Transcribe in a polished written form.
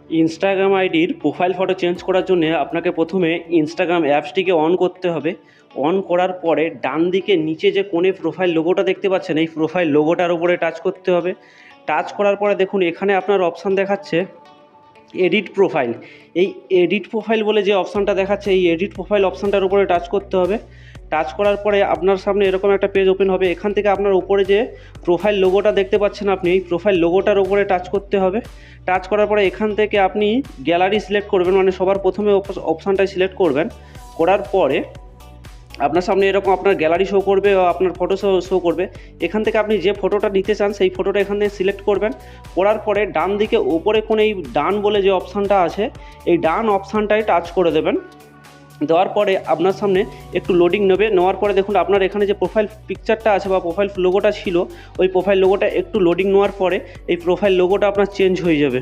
Instagram আইডির profile photo change করার জন্য আপনাকে প্রথমে ইনস্টাগ্রাম অ্যাপসটিকে অন করতে হবে। অন করার পরে ডান দিকে নিচে যে কোণে প্রোফাইল লোগোটা দেখতে পাচ্ছেন, এই প্রোফাইল লোগোটার উপরে টাচ করতে হবে। টাচ করার পরে দেখুন এখানে আপনার অপশান দেখাচ্ছে এডিট প্রোফাইল। এই এডিট প্রোফাইল বলে যে অপশানটা দেখাচ্ছে, এই এডিট প্রোফাইল অপশানটার উপরে টাচ করতে হবে। টাচ করার পরে আপনার সামনে এরকম একটা পেজ ওপেন হবে। এখান থেকে আপনার উপরে যে প্রোফাইল লোগোটা দেখতে পাচ্ছেন, আপনি এই প্রোফাইল লোগোটার উপরে টাচ করতে হবে। টাচ করার পরে এখান থেকে আপনি গ্যালারি সিলেক্ট করবেন, মানে সবার প্রথমে অপশানটাই সিলেক্ট করবেন। করার পরে আপনার সামনে এরকম আপনার গ্যালারি শো করবে বা আপনার ফটো শো করবে। এখান থেকে আপনি যে ফটোটা নিতে চান সেই ফটোটা এখান থেকে সিলেক্ট করবেন। করার পরে ডান দিকে ওপরে কোণে এই ডান বলে যে অপশানটা আছে, এই ডান অপশানটায় টাচ করে দেবেন। দেওয়ার পরে আপনার সামনে একটু লোডিং নেবে। নেওয়ার পরে দেখুন আপনার এখানে যে প্রোফাইল পিকচারটা আছে বা প্রোফাইল লোগোটা ছিল, ওই প্রোফাইল লোগোটা একটু লোডিং নেওয়ার পরে এই প্রোফাইল লোগোটা আপনার চেঞ্জ হয়ে যাবে।